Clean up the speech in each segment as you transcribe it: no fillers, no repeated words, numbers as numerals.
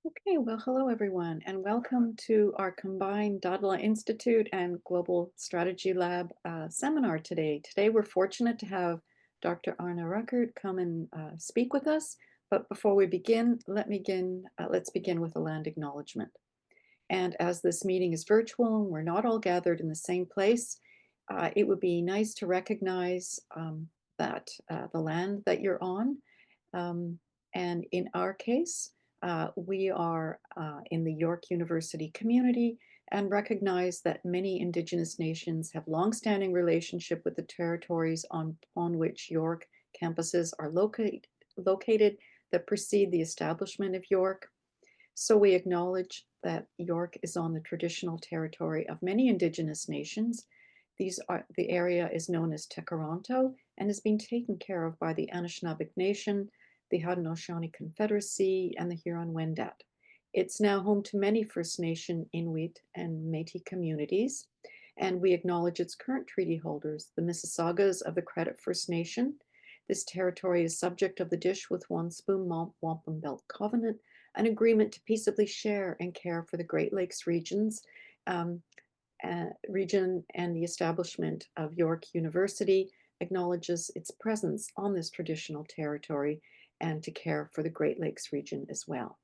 Okay, well, hello everyone, and welcome to our combined Dadala Institute and Global Strategy Lab seminar today. Today, we're fortunate to have Dr. Arne Ruckert come and speak with us. But before we begin, let's begin with a land acknowledgement. And as this meeting is virtual and we're not all gathered in the same place, it would be nice to recognize that the land that you're on. And in our case, we are in the York University community and recognize that many Indigenous nations have longstanding relationship with the territories on which York campuses are located that precede the establishment of York. So we acknowledge that York is on the traditional territory of many Indigenous nations. The area is known as Tekaronto and is being taken care of by the Anishinaabe Nation, the Haudenosaunee Confederacy, and the Huron-Wendat. It's now home to many First Nation, Inuit, and Métis communities, and we acknowledge its current treaty holders, the Mississaugas of the Credit First Nation. This territory is subject of the Dish with One Spoon Wampum Belt Covenant, an agreement to peaceably share and care for the Great Lakes region and the establishment of York University acknowledges its presence on this traditional territory and to care for the Great Lakes region as well.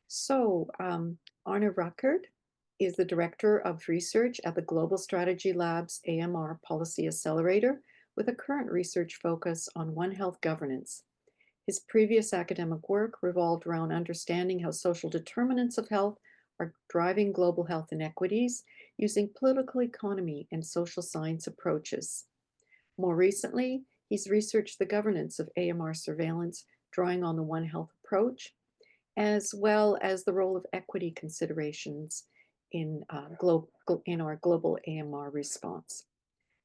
So Arne Ruckert is the Director of Research at the Global Strategy Lab's AMR Policy Accelerator with a current research focus on One Health governance. His previous academic work revolved around understanding how social determinants of health are driving global health inequities using political economy and social science approaches. More recently, he's researched the governance of AMR surveillance, drawing on the One Health approach, as well as the role of equity considerations in our global AMR response.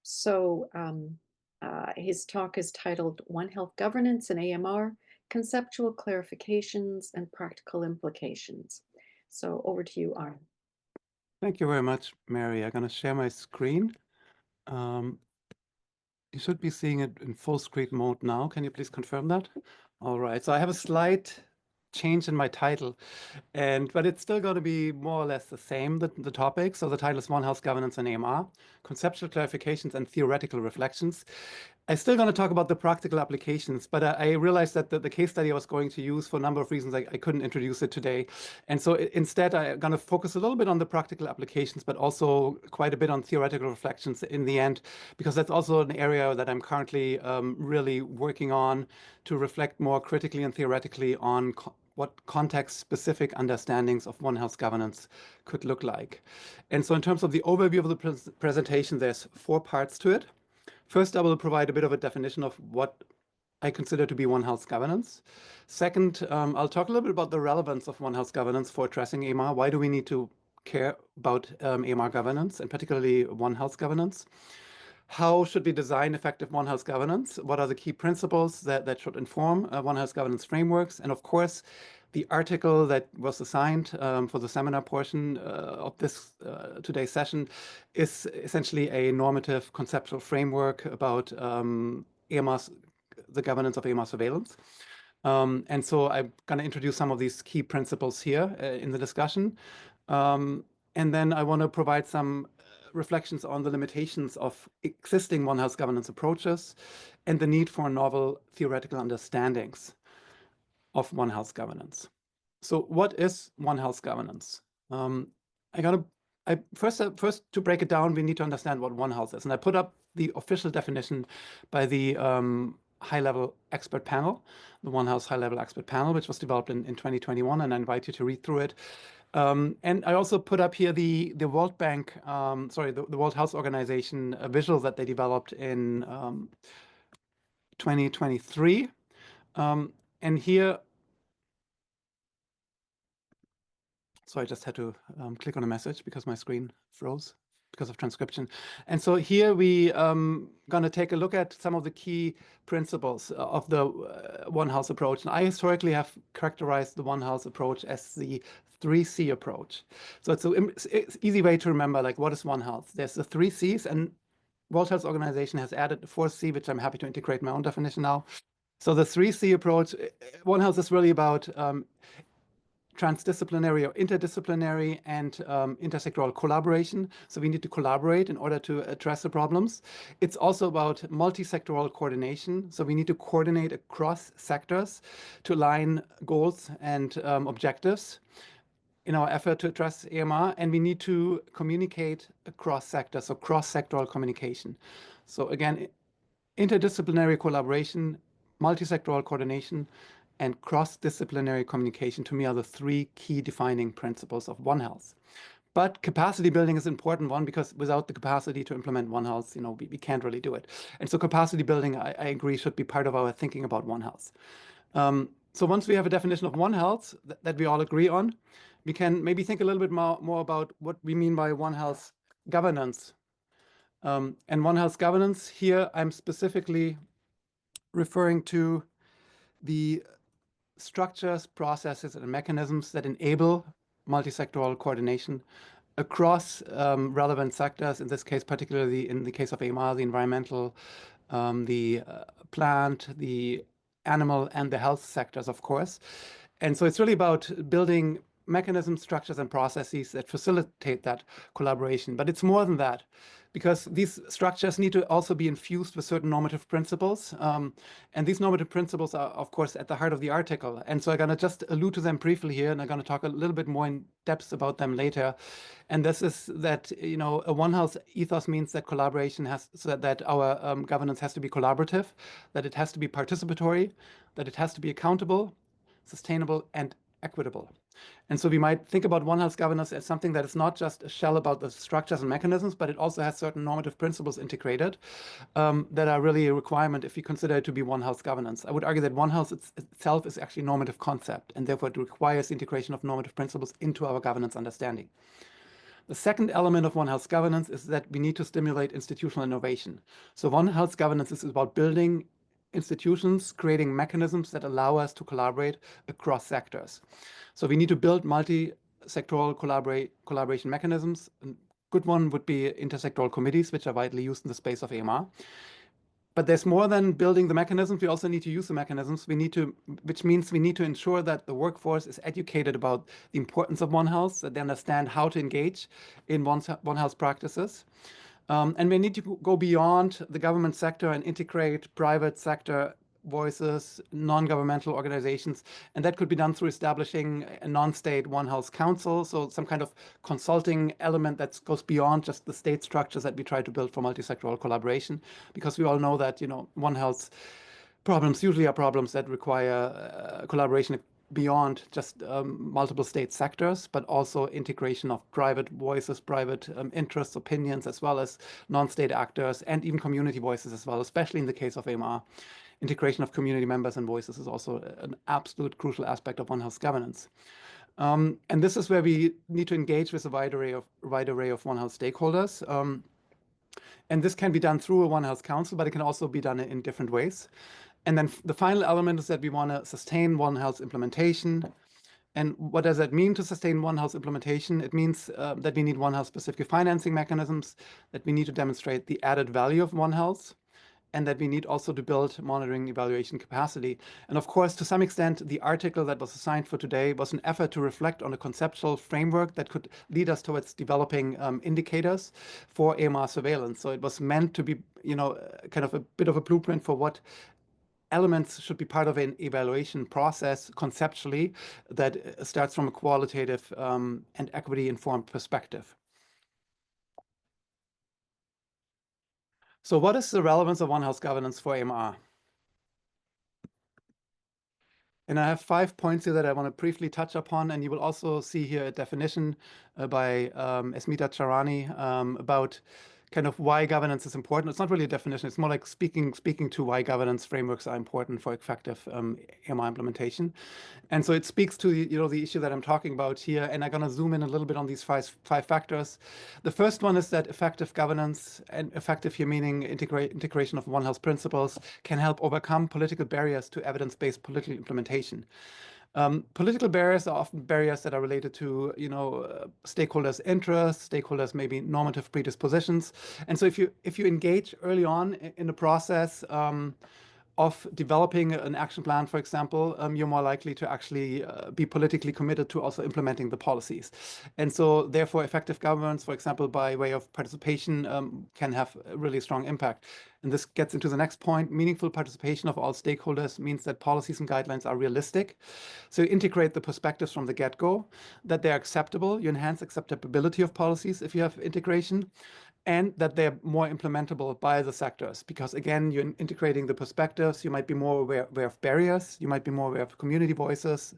So his talk is titled One Health Governance and AMR, Conceptual Clarifications and Practical Implications. So over to you, Arne. Thank you very much, Mary. I'm going to share my screen. You should be seeing it in full screen mode now. Can you please confirm that? All right. So I have a slight change in my title, but it's still going to be more or less the same, the topic. So the title is One Health Governance and AMR, Conceptual Clarifications and Theoretical Reflections. I'm still going to talk about the practical applications, but I realized that the case study I was going to use, for a number of reasons, I couldn't introduce it today. And so instead, I'm going to focus a little bit on the practical applications, but also quite a bit on theoretical reflections in the end, because that's also an area that I'm currently really working on to reflect more critically and theoretically on what context-specific understandings of One Health governance could look like. And so in terms of the overview of the presentation, there's 4 parts to it. First, I will provide a bit of a definition of what I consider to be One Health governance. Second, I'll talk a little bit about the relevance of One Health governance for addressing AMR. Why do we need to care about AMR governance, and particularly One Health governance? How should we design effective One Health governance? What are the key principles that should inform One Health governance frameworks? And of course, the article that was assigned for the seminar portion of this today's session is essentially a normative conceptual framework about AMR's, the governance of AMR surveillance. And so I'm going to introduce some of these key principles here in the discussion. And then I want to provide some reflections on the limitations of existing One Health governance approaches and the need for novel theoretical understandings of One Health governance. So what is One Health governance? First to break it down, we need to understand what One Health is. And I put up the official definition by the high-level expert panel, the One Health high-level expert panel, which was developed in 2021, and I invite you to read through it. And I also put up here the World Bank, the World Health Organization visual that they developed in 2023. And here, so I just had to click on a message because my screen froze because of transcription. And so here we going to take a look at some of the key principles of the One Health approach. And I historically have characterized the One Health approach as the 3C approach. So it's an easy way to remember, like, what is One Health? There's the 3 Cs, and World Health Organization has added the 4th C, which I'm happy to integrate in my own definition now. So the 3C approach, One Health is really about transdisciplinary or interdisciplinary and intersectoral collaboration. So we need to collaborate in order to address the problems. It's also about multi-sectoral coordination. So we need to coordinate across sectors to align goals and objectives in our effort to address AMR, and we need to communicate across sectors, so cross-sectoral communication. So again, interdisciplinary collaboration, multi-sectoral coordination, and cross-disciplinary communication, to me, are the three key defining principles of One Health. But capacity building is an important one, because without the capacity to implement One Health, we can't really do it. And so capacity building, I agree, should be part of our thinking about One Health. So once we have a definition of One Health that we all agree on, we can maybe think a little bit more about what we mean by One Health governance. And One Health governance, here I'm specifically referring to the structures, processes, and mechanisms that enable multi-sectoral coordination across relevant sectors, in this case, particularly in the case of AMR, the environmental, the plant, the animal, and the health sectors, of course. And so it's really about building mechanisms, structures, and processes that facilitate that collaboration. But it's more than that, because these structures need to also be infused with certain normative principles. And these normative principles are, of course, at the heart of the article. And so I'm going to just allude to them briefly here, and I'm going to talk a little bit more in depth about them later. And this is that, a One Health ethos means that collaboration so that our governance has to be collaborative, that it has to be participatory, that it has to be accountable, sustainable, and equitable. And so we might think about One Health governance as something that is not just a shell about the structures and mechanisms, but it also has certain normative principles integrated that are really a requirement if you consider it to be One Health governance. I would argue that One Health itself is actually a normative concept, and therefore it requires integration of normative principles into our governance understanding. The second element of One Health governance is that we need to stimulate institutional innovation. So One Health governance is about building institutions, creating mechanisms that allow us to collaborate across sectors. So we need to build multi-sectoral collaboration mechanisms. A good one would be intersectoral committees, which are widely used in the space of AMR. But there's more than building the mechanisms. We also need to use the mechanisms. Which means we need to ensure that the workforce is educated about the importance of One Health, that they understand how to engage in One Health practices. And we need to go beyond the government sector and integrate private sector voices, non-governmental organizations. And that could be done through establishing a non-state One Health Council, so some kind of consulting element that goes beyond just the state structures that we try to build for multi-sectoral collaboration, because we all know that, One Health problems usually are problems that require collaboration beyond just multiple state sectors, but also integration of private voices, private interests, opinions, as well as non-state actors, and even community voices as well, especially in the case of AMR. Integration of community members and voices is also an absolute crucial aspect of One Health governance. And this is where we need to engage with a wide array of One Health stakeholders. And this can be done through a One Health Council, but it can also be done in different ways. And then the final element is that we want to sustain One Health implementation. And what does that mean to sustain One Health implementation? It means that we need One Health specific financing mechanisms, that we need to demonstrate the added value of One Health, and that we need also to build monitoring evaluation capacity. And of course, to some extent, the article that was assigned for today was an effort to reflect on a conceptual framework that could lead us towards developing indicators for AMR surveillance. So it was meant to be, kind of a bit of a blueprint for what elements should be part of an evaluation process conceptually that starts from a qualitative and equity-informed perspective. So what is the relevance of One Health governance for AMR? And I have 5 points here that I want to briefly touch upon, and you will also see here a definition by Esmita Charani about kind of why governance is important. It's not really a definition. It's more like speaking to why governance frameworks are important for effective AMR implementation. And so it speaks to the issue that I'm talking about here. And I'm going to zoom in a little bit on these five factors. The first one is that effective governance, and effective here meaning integration of One Health principles, can help overcome political barriers to evidence-based political implementation. Political barriers are often barriers that are related to, stakeholders' interests, stakeholders' maybe normative predispositions. And so if you engage early on in the process of developing an action plan, for example, you're more likely to actually be politically committed to also implementing the policies. And so therefore effective governance, for example, by way of participation, can have a really strong impact. And this gets into the next point. Meaningful participation of all stakeholders means that policies and guidelines are realistic. So you integrate the perspectives from the get-go, that they're acceptable. You enhance acceptability of policies if you have integration, and that they're more implementable by the sectors. Because again, you're integrating the perspectives, you might be more aware of barriers, you might be more aware of community voices,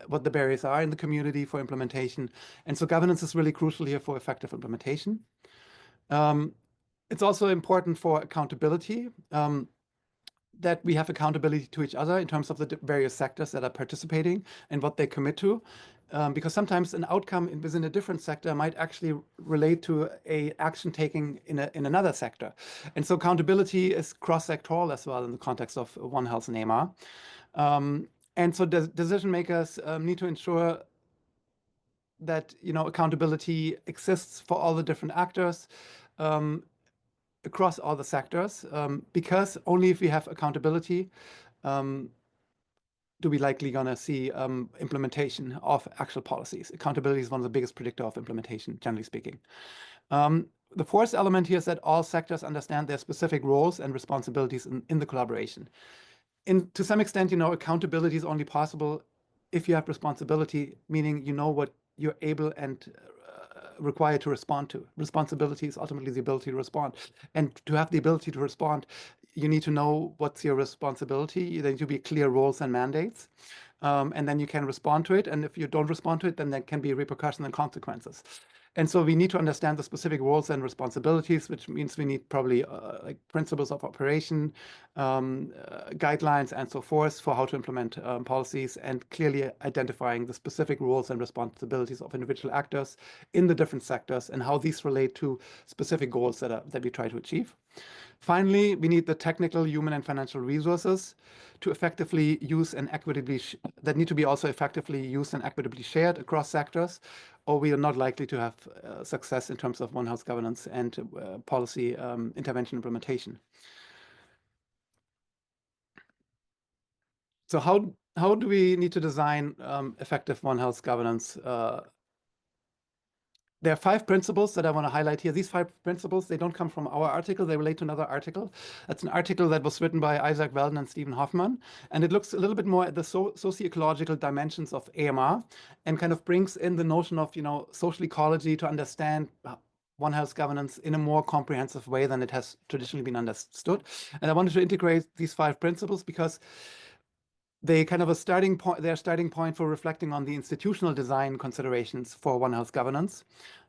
what the barriers are in the community for implementation. And so governance is really crucial here for effective implementation. It's also important for accountability, that we have accountability to each other in terms of the various sectors that are participating and what they commit to. Because sometimes an outcome within a different sector might actually relate to a action taking in another sector. And so accountability is cross-sectoral as well in the context of One Health and AMR. And so decision makers need to ensure that accountability exists for all the different actors across all the sectors, because only if we have accountability do we likely gonna see implementation of actual policies. Accountability is one of the biggest predictor of implementation, generally speaking. The fourth element here is that all sectors understand their specific roles and responsibilities in the collaboration. To some extent, accountability is only possible if you have responsibility, meaning you know what you're able and required to respond to. Responsibility is ultimately the ability to respond. And to have the ability to respond, you need to know what's your responsibility. There need to be clear roles and mandates. And then you can respond to it. And if you don't respond to it, then there can be repercussions and consequences. And so we need to understand the specific roles and responsibilities, which means we need probably like principles of operation, guidelines, and so forth for how to implement policies, and clearly identifying the specific roles and responsibilities of individual actors in the different sectors and how these relate to specific goals that we try to achieve. Finally, we need the technical, human, and financial resources to effectively use and equitably that need to be also effectively used and equitably shared across sectors, or we are not likely to have success in terms of One Health governance and policy intervention implementation. So how do we need to design effective One Health governance? There are 5 principles that I want to highlight here. These 5 principles, they don't come from our article. They relate to another article. That's an article that was written by Isaac Weldon and Stephen Hoffman. And it looks a little bit more at the socio-ecological dimensions of AMR and kind of brings in the notion of, social ecology to understand One Health governance in a more comprehensive way than it has traditionally been understood. And I wanted to integrate these 5 principles because they kind of they're a starting point for reflecting on the institutional design considerations for One Health governance.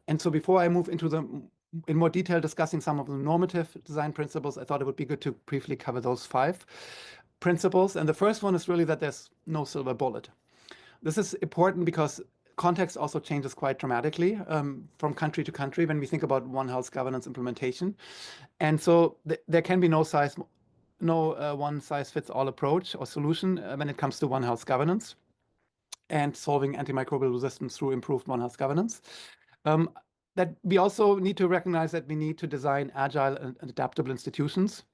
And so before I move into in more detail discussing some of the normative design principles, I thought it would be good to briefly cover those 5 principles. And the first one is really that there's no silver bullet. This is important because context also changes quite dramatically from country to country when we think about One Health governance implementation. And so there can be no one-size-fits-all approach or solution when it comes to One Health governance and solving antimicrobial resistance through improved One Health governance. That we also need to recognize that we need to design agile and adaptable institutions.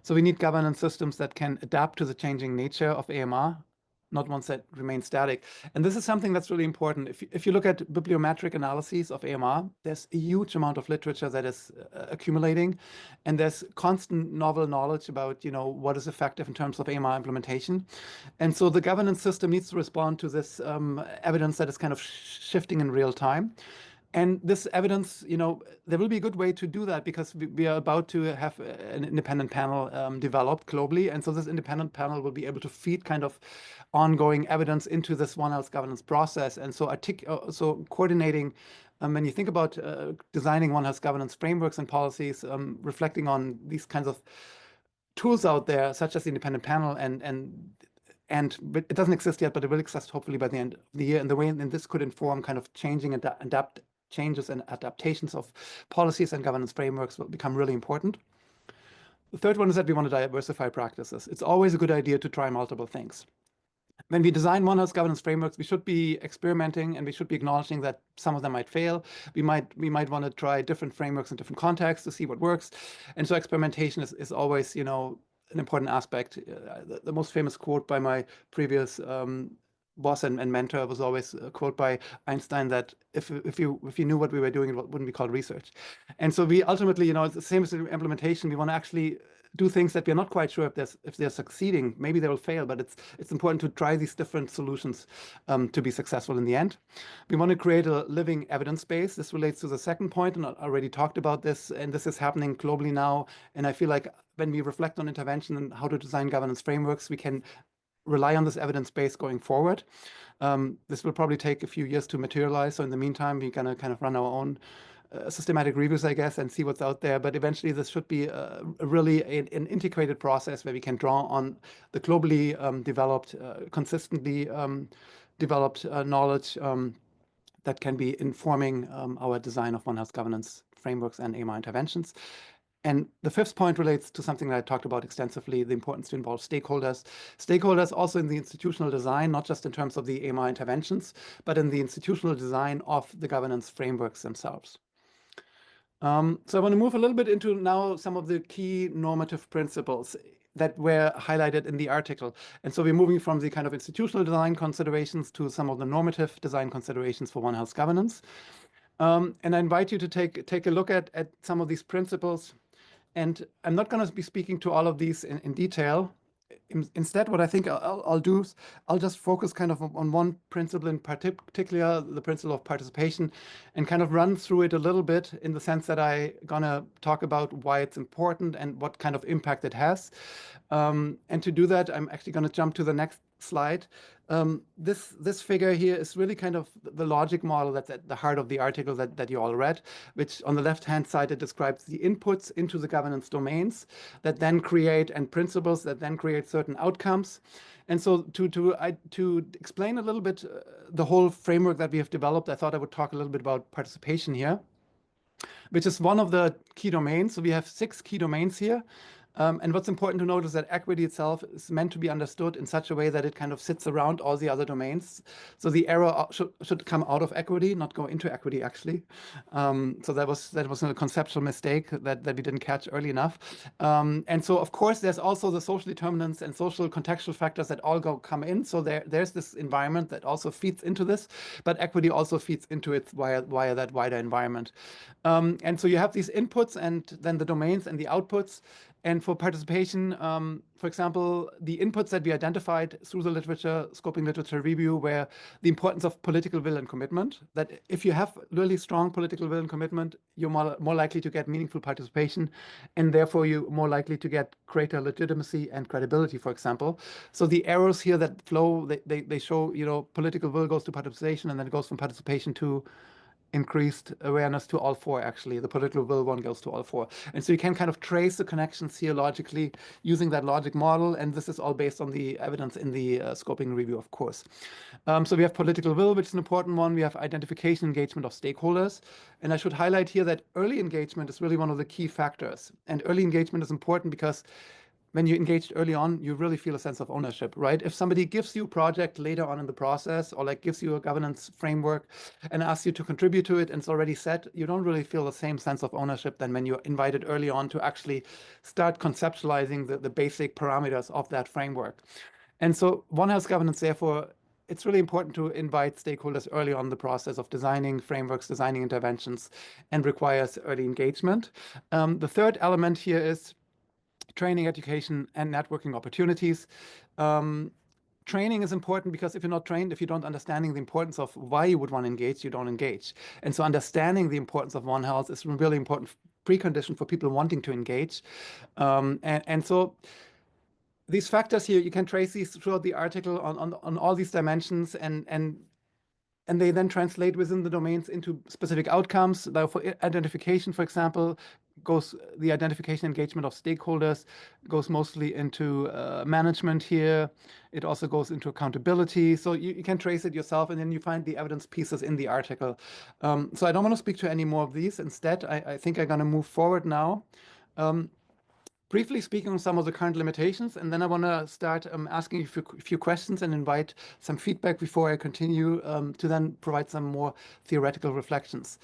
So we need governance systems that can adapt to the changing nature of AMR, not ones that remain static. And this is something that's really important. If you look at bibliometric analyses of AMR, there's a huge amount of literature that is accumulating, and there's constant novel knowledge about what is effective in terms of AMR implementation. And so the governance system needs to respond to this evidence that is kind of shifting in real time. And this evidence, there will be a good way to do that because we are about to have an independent panel developed globally. And so this independent panel will be able to feed kind of ongoing evidence into this One Health governance process. And so coordinating, when you think about designing One Health governance frameworks and policies, reflecting on these kinds of tools out there, such as the independent panel, and it doesn't exist yet, but it will exist hopefully by the end of the year. And the way and this could inform kind of changes and adaptations of policies and governance frameworks will become really important. The third one is that we want to diversify practices. It's always a good idea to try multiple things. When we design One Health governance frameworks, we should be experimenting and we should be acknowledging that some of them might fail. We might want to try different frameworks in different contexts to see what works. And so experimentation is always, an important aspect. The most famous quote by my previous boss and mentor was always a quote by Einstein that if you knew what we were doing, it wouldn't be called research. And so we ultimately, it's the same as the implementation. We want to actually do things that we're not quite sure if they're succeeding. Maybe they will fail, but it's important to try these different solutions to be successful in the end. We want to create a living evidence base. This relates to the second point, and I already talked about this, and this is happening globally now. And I feel like when we reflect on intervention and how to design governance frameworks, we can rely on this evidence base going forward. This will probably take a few years to materialize. So in the meantime, we're going to kind of run our own systematic reviews, I guess, and see what's out there. But eventually, this should be really an integrated process where we can draw on the globally developed, consistently developed knowledge that can be informing our design of One Health governance frameworks and AMR interventions. And the fifth point relates to something that I talked about extensively, the importance to involve stakeholders. Stakeholders also in the institutional design, not just in terms of the AMR interventions, but in the institutional design of the governance frameworks themselves. So I want to move a little bit into now some of the key normative principles that were highlighted in the article. And so we're moving from the kind of institutional design considerations to some of the normative design considerations for One Health governance. And I invite you to take a look at some of these principles. And I'm not going to be speaking to all of these in detail. Instead, what I think I'll do is I'll just focus kind of on one principle in particular, the principle of participation, and kind of run through it a little bit in the sense that I'm going to talk about why it's important and what kind of impact it has. And to do that, I'm actually going to jump to the next slide. This figure here is really kind of the logic model that's at the heart of the article that you all read, which on the left-hand side, it describes the inputs into the governance domains that then create, and principles that then create certain outcomes. And so to explain a little bit the whole framework that we have developed, I thought I would talk a little bit about participation here, which is one of the key domains. So we have 6 key domains here. And what's important to note is that equity itself is meant to be understood in such a way that it kind of sits around all the other domains. So the error should come out of equity, not go into equity, actually. So that was a conceptual mistake that we didn't catch early enough. And so, of course, there's also the social determinants and social contextual factors that all come in. So there's this environment that also feeds into this, but equity also feeds into it via that wider environment. And so you have these inputs and then the domains and the outputs. And for participation, for example, the inputs that we identified through the literature, scoping literature review, were the importance of political will and commitment, that if you have really strong political will and commitment, you're more likely to get meaningful participation, and therefore you're more likely to get greater legitimacy and credibility, for example. So the arrows here that flow, they show, political will goes to participation, and then it goes from participation to increased awareness to all 4, actually. The political will one goes to all 4. And so you can kind of trace the connections here logically using that logic model. And this is all based on the evidence in the scoping review, of course. So we have political will, which is an important one. We have identification, engagement of stakeholders. And I should highlight here that early engagement is really one of the key factors. And early engagement is important because when you engaged early on, you really feel a sense of ownership, right? If somebody gives you a project later on in the process, or like gives you a governance framework and asks you to contribute to it and it's already set, you don't really feel the same sense of ownership than when you're invited early on to actually start conceptualizing the basic parameters of that framework. And so One Health governance, therefore, it's really important to invite stakeholders early on in the process of designing frameworks, designing interventions, and requires early engagement. The third element here is training, education, and networking opportunities. Training is important because if you're not trained, if you don't understanding the importance of why you would want to engage, you don't engage. And so understanding the importance of One Health is a really important precondition for people wanting to engage. And so these factors here, you can trace these throughout the article on all these dimensions, and they then translate within the domains into specific outcomes. For identification, for example, the identification engagement of stakeholders goes mostly into management here. It also goes into accountability. So you can trace it yourself, and then you find the evidence pieces in the article. So I don't want to speak to any more of these. Instead, I think I'm going to move forward now. Briefly speaking on some of the current limitations, and then I want to start asking you a few questions and invite some feedback before I continue to then provide some more theoretical reflections.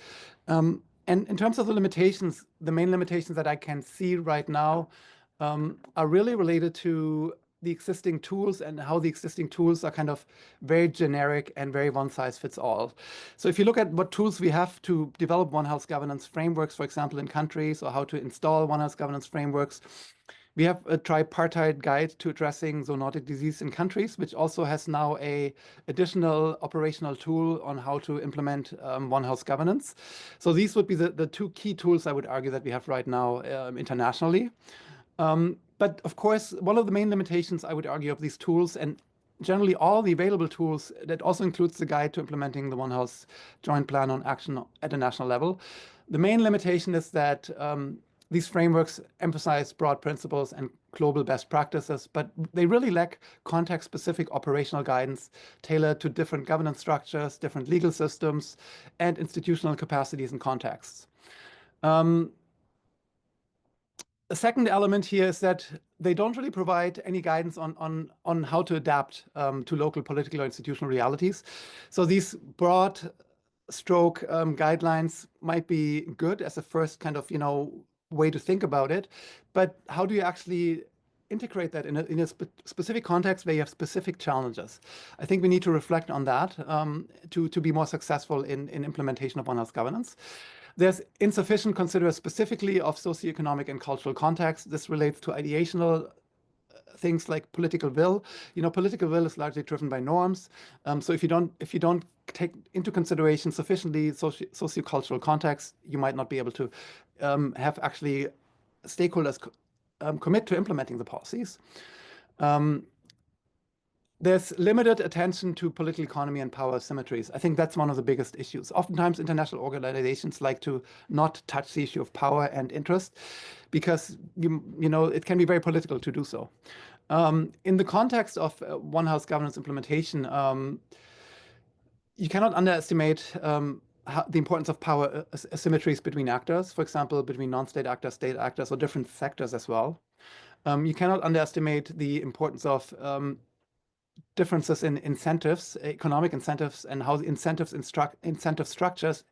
And in terms of the limitations, the main limitations that I can see right now are really related to the existing tools and how the existing tools are kind of very generic and very one size fits all. So if you look at what tools we have to develop One Health governance frameworks, for example, in countries, or how to install One Health governance frameworks, we have a tripartite guide to addressing zoonotic disease in countries, which also has now a additional operational tool on how to implement One Health governance. So these would be the two key tools I would argue that we have right now internationally. But of course, one of the main limitations, I would argue, of these tools, and generally all the available tools, that also includes the guide to implementing the One Health Joint Plan on Action at a national level. The main limitation is that these frameworks emphasize broad principles and global best practices, but they really lack context-specific operational guidance tailored to different governance structures, different legal systems, and institutional capacities and contexts. A second element here is that they don't really provide any guidance on how to adapt to local political or institutional realities. So these broad stroke guidelines might be good as a first kind of, way to think about it. But how do you actually integrate that in a specific context where you have specific challenges? I think we need to reflect on that to be more successful in implementation of One Health governance. There's insufficient consideration specifically of socioeconomic and cultural context. This relates to ideational things like political will. Political will is largely driven by norms. So if you don't take into consideration sufficiently sociocultural context, you might not be able to have actually stakeholders commit to implementing the policies. There's limited attention to political economy and power asymmetries. I think that's one of the biggest issues. Oftentimes, international organizations like to not touch the issue of power and interest because it can be very political to do so. In the context of One Health governance implementation, you cannot underestimate the importance of power asymmetries between actors, for example, between non-state actors, state actors, or different sectors as well. You cannot underestimate the importance of differences in incentives, economic incentives, and how the incentive structures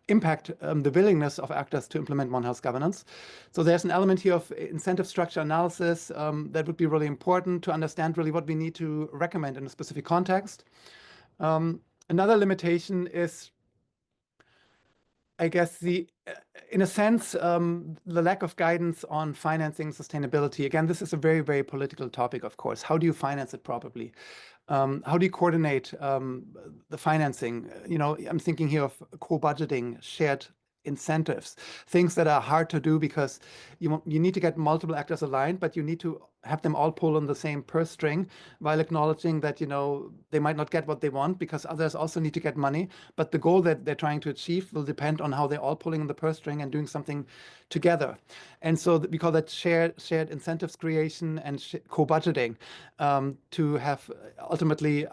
impact the willingness of actors to implement One Health governance. So there's an element here of incentive structure analysis that would be really important to understand really what we need to recommend in a specific context. Another limitation is, I guess, in a sense, the lack of guidance on financing sustainability. Again, this is a very, very political topic, of course. How do you finance it properly? How do you coordinate the financing? I'm thinking here of co-budgeting, shared incentives, things that are hard to do because you need to get multiple actors aligned, but you need to have them all pull on the same purse string while acknowledging that they might not get what they want because others also need to get money. But the goal that they're trying to achieve will depend on how they're all pulling on the purse string and doing something together. And so we call that shared incentives creation and co-budgeting to have ultimately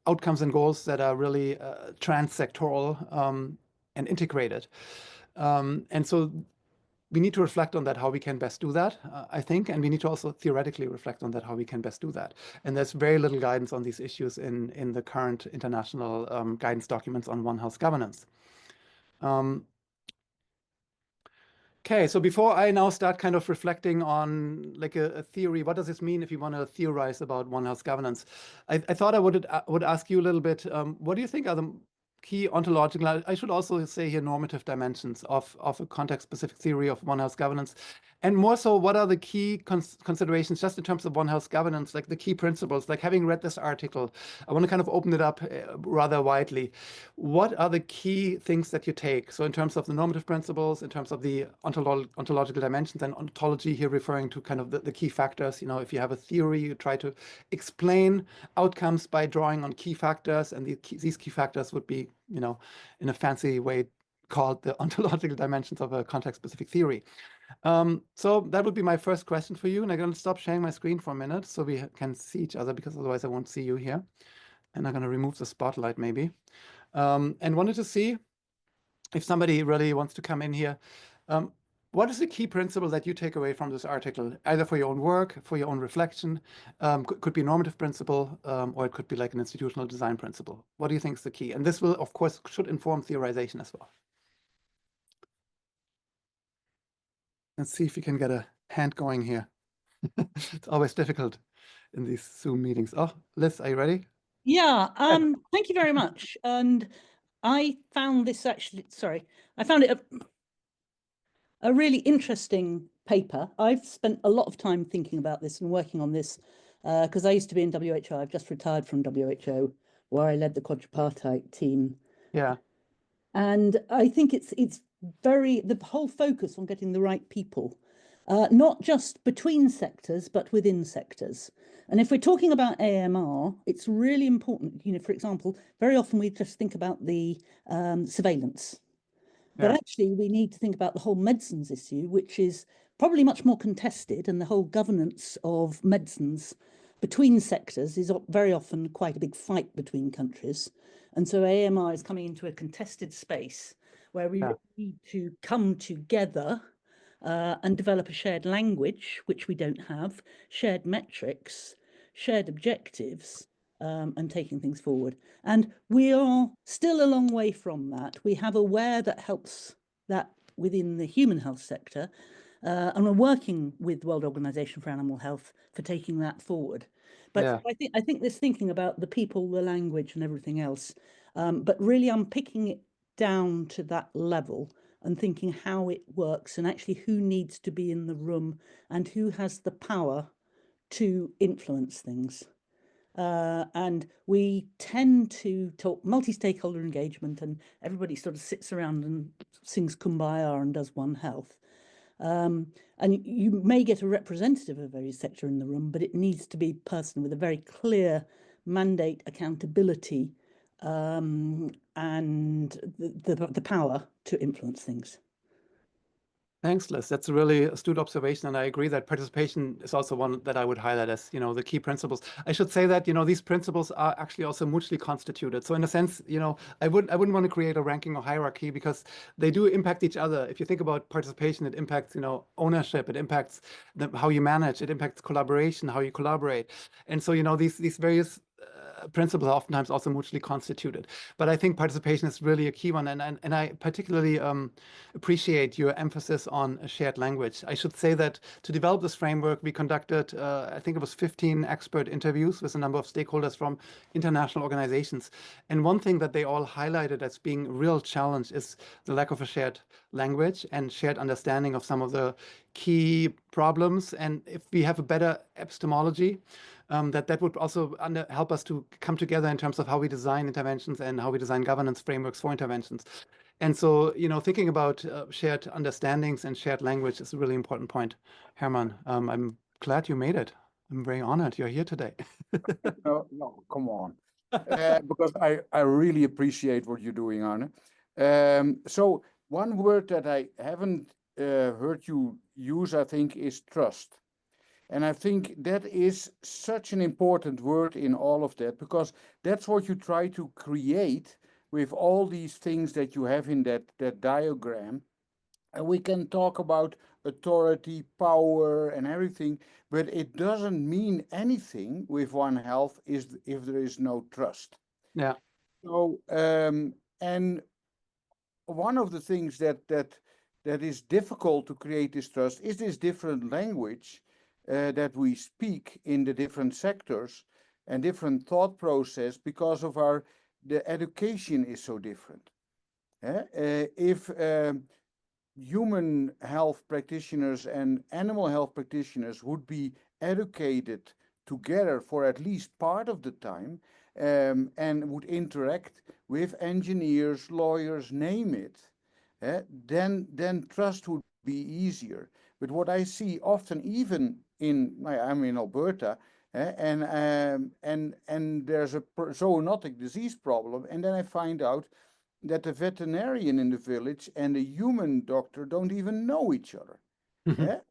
outcomes and goals that are really trans-sectoral and integrated. And so we need to reflect on that, how we can best do that, I think, and we need to also theoretically reflect on that, how we can best do that. And there's very little guidance on these issues in the current international guidance documents on One Health governance. Okay, so before I now start kind of reflecting on like a theory, what does this mean if you want to theorize about One Health governance? I thought I would ask you a little bit, what do you think are the key ontological, I should also say here, normative dimensions of a context-specific theory of One Health governance? And more so, what are the key considerations just in terms of One Health governance, like the key principles? Like, having read this article, I want to kind of open it up rather widely. What are the key things that you take? So in terms of the normative principles, in terms of the ontological dimensions, and ontology here referring to kind of the key factors. If you have a theory, you try to explain outcomes by drawing on key factors, and these key factors would be, in a fancy way, called the ontological dimensions of a context-specific theory. So that would be my first question for you. And I'm going to stop sharing my screen for a minute so we can see each other, because otherwise I won't see you here. And I'm going to remove the spotlight maybe. And wanted to see if somebody really wants to come in here. What is the key principle that you take away from this article, either for your own work, for your own reflection? Could be a normative principle, or it could be like an institutional design principle. What do you think is the key? And this will, of course, should inform theorization as well. Let's see if we can get a hand going here. It's always difficult in these Zoom meetings. Oh, Liz, are you ready? Yeah, thank you very much. And I found this I found it a really interesting paper. I've spent a lot of time thinking about this and working on this because I used to be in WHO. I've just retired from WHO, where I led the quadripartite team. Yeah. And I think it's the whole focus on getting the right people, not just between sectors, but within sectors. And if we're talking about AMR, it's really important, for example, very often we just think about the surveillance. But Yeah. actually, we need to think about the whole medicines issue, which is probably much more contested, and the whole governance of medicines between sectors is very often quite a big fight between countries. And so AMR is coming into a contested space where we Yeah. need to come together and develop a shared language, which we don't have, shared metrics, shared objectives, and taking things forward. And we are still a long way from that. We have aware that helps that within the human health sector, and we're working with World Organization for Animal Health for taking that forward. But Yeah. I think this thinking about the people, the language, and everything else, but really unpicking it down to that level and thinking how it works and actually who needs to be in the room and who has the power to influence things. And we tend to talk multi-stakeholder engagement, and everybody sort of sits around and sings Kumbaya and does One Health. And you may get a representative of every sector in the room, but it needs to be a person with a very clear mandate, accountability, and the power to influence things. Thanks, Liz. That's a really astute observation, and I agree that participation is also one that I would highlight as, the key principles. I should say that, these principles are actually also mutually constituted. So in a sense, I wouldn't want to create a ranking or hierarchy because they do impact each other. If you think about participation, it impacts, ownership, it impacts how you manage, it impacts collaboration, how you collaborate. And so, these various principles are oftentimes also mutually constituted. But I think participation is really a key one. And I particularly appreciate your emphasis on a shared language. I should say that to develop this framework, we conducted, I think it was 15 expert interviews with a number of stakeholders from international organizations. And one thing that they all highlighted as being a real challenge is the lack of a shared language and shared understanding of some of the key problems. And if we have a better epistemology, that would also help us to come together in terms of how we design interventions and how we design governance frameworks for interventions. And so, thinking about shared understandings and shared language is a really important point. Herman, I'm glad you made it. I'm very honored you're here today. No, come on. Because I really appreciate what you're doing, Arne. So one word that I haven't heard you use, I think, is trust. And I think that is such an important word in all of that, because that's what you try to create with all these things that you have in that diagram. And we can talk about authority, power, and everything, but it doesn't mean anything with One Health if there is no trust. Yeah. So, and one of the things that is difficult to create this trust is this different language that we speak in the different sectors and different thought process because of the education is so different. If human health practitioners and animal health practitioners would be educated together for at least part of the time and would interact with engineers, lawyers, name it, then trust would be easier. But what I see often, even I'm in Alberta, and there's a zoonotic disease problem, and then I find out that the veterinarian in the village and the human doctor don't even know each other, and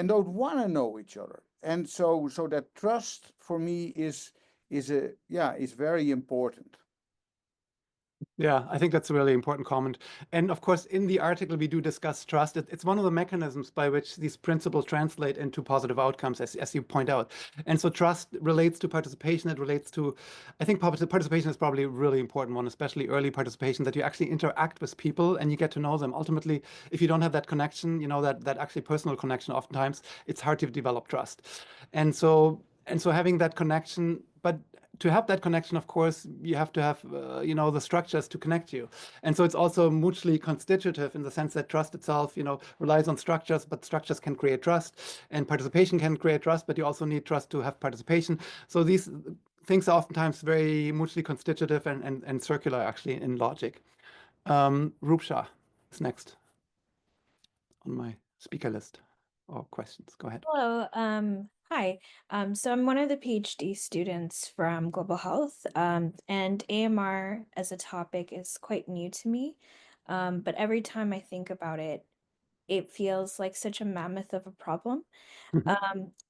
don't want to know each other, and so that trust for me is very important. Yeah, I think that's a really important comment. And of course, in the article, we do discuss trust. It's one of the mechanisms by which these principles translate into positive outcomes, as you point out. And so trust relates to participation. It relates to, I think participation is probably a really important one, especially early participation, that you actually interact with people and you get to know them. Ultimately, if you don't have that connection, that actually personal connection, oftentimes it's hard to develop trust. And so having that connection, but to have that connection, of course, you have to have, the structures to connect you. And so it's also mutually constitutive in the sense that trust itself, relies on structures, but structures can create trust, and participation can create trust, but you also need trust to have participation. So these things are oftentimes very mutually constitutive and circular, actually, in logic. Roop Shah is next on my speaker list or questions. Go ahead. Hello. Hi. So I'm one of the PhD students from Global Health, and AMR as a topic is quite new to me. But every time I think about it, it feels like such a mammoth of a problem.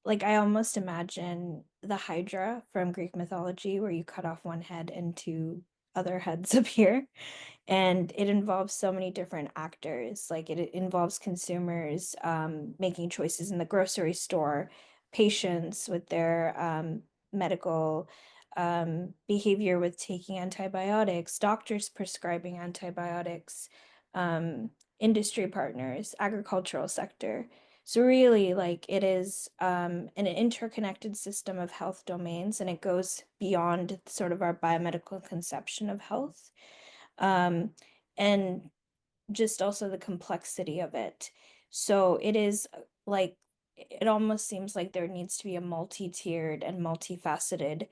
Like I almost imagine the Hydra from Greek mythology, where you cut off one head and two other heads appear. And it involves so many different actors. Like it involves consumers making choices in the grocery store, patients with their medical behavior with taking antibiotics, doctors prescribing antibiotics, industry partners, agricultural sector. So really, like it is an interconnected system of health domains, and it goes beyond sort of our biomedical conception of health. And just also the complexity of it. So it is like, it almost seems like there needs to be a multi-tiered and multifaceted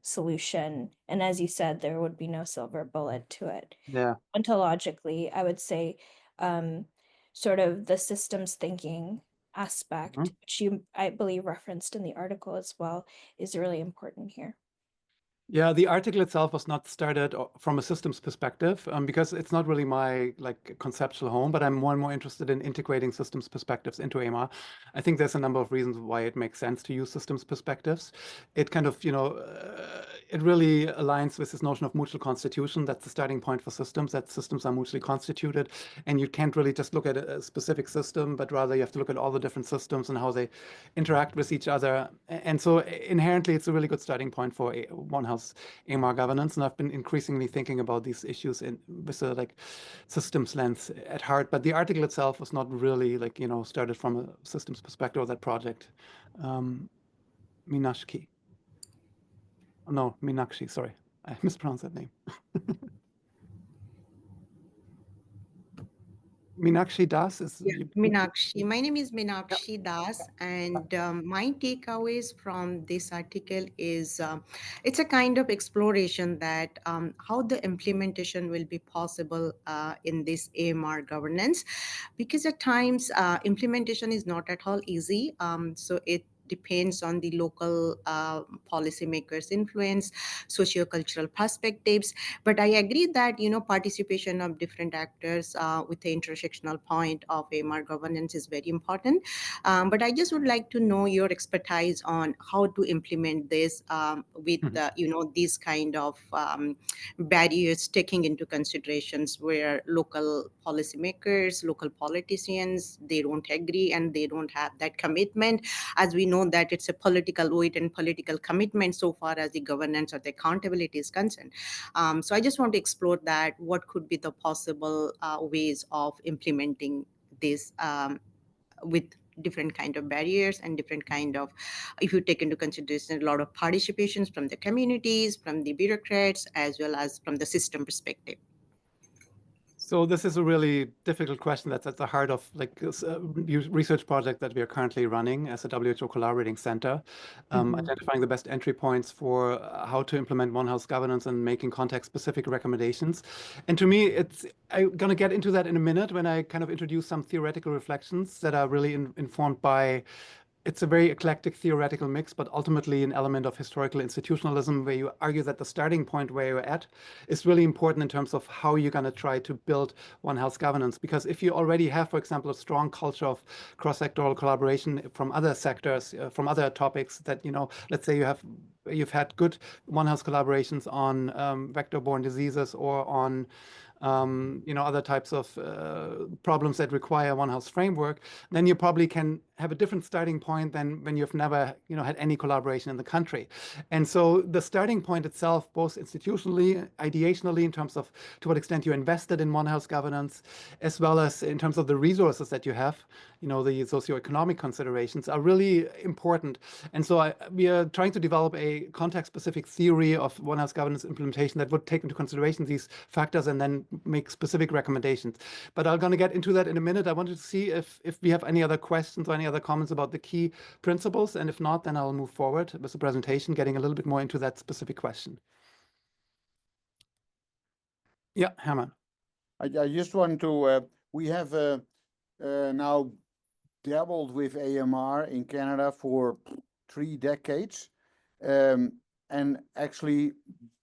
solution. And as you said, there would be no silver bullet to it. Yeah. Ontologically, I would say sort of the systems thinking aspect, which you, I believe, referenced in the article as well, is really important here. Yeah, the article itself was not started from a systems perspective, because it's not really my conceptual home, but I'm more and more interested in integrating systems perspectives into AMR. I think there's a number of reasons why it makes sense to use systems perspectives. It kind of, it really aligns with this notion of mutual constitution. That's the starting point for systems, that systems are mutually constituted. And you can't really just look at a specific system, but rather you have to look at all the different systems and how they interact with each other. And so inherently, it's a really good starting point for One Health AMR governance, and I've been increasingly thinking about these issues with a systems lens at heart. But the article itself was not really started from a systems perspective of that project. Minakshi. Oh, no, Minakshi. Sorry, I mispronounced that name. Minakshi Das is. Yeah, Minakshi. My name is Minakshi Das, and my takeaways from this article is it's a kind of exploration that how the implementation will be possible in this AMR governance, because at times implementation is not at all easy. So it depends on the local policymakers' influence, socio-cultural perspectives. But I agree that participation of different actors with the intersectional point of AMR governance is very important. But I just would like to know your expertise on how to implement this with these kind of barriers, taking into considerations where local policymakers, local politicians, they don't agree and they don't have that commitment. As we know that it's a political weight and political commitment so far as the governance or the accountability is concerned. So I just want to explore that, what could be the possible ways of implementing this with different kind of barriers and different kind of, if you take into consideration a lot of participations from the communities, from the bureaucrats, as well as from the system perspective. So this is a really difficult question that's at the heart of a research project that we are currently running as a WHO collaborating center, identifying the best entry points for how to implement One Health governance and making context-specific recommendations. And to me, I'm going to get into that in a minute when I kind of introduce some theoretical reflections that are really informed by. It's a very eclectic theoretical mix, but ultimately an element of historical institutionalism where you argue that the starting point where you're at is really important in terms of how you're going to try to build One Health governance. Because if you already have, for example, a strong culture of cross-sectoral collaboration from other sectors, from other topics that, let's say you have you've had good One Health collaborations on vector-borne diseases or on other types of problems that require One Health framework, then you probably can have a different starting point than when you've never had any collaboration in the country. And so the starting point itself, both institutionally, ideationally, in terms of to what extent you invested in One Health governance, as well as in terms of the resources that you have, the socioeconomic considerations are really important. And so we are trying to develop a context-specific theory of One Health governance implementation that would take into consideration these factors and then make specific recommendations. But I'm going to get into that in a minute. I wanted to see if we have any other questions or any other comments about the key principles. And if not, then I'll move forward with the presentation, getting a little bit more into that specific question. Yeah, Herman. I just want to, we have now dabbled with AMR in Canada for 3 decades. And actually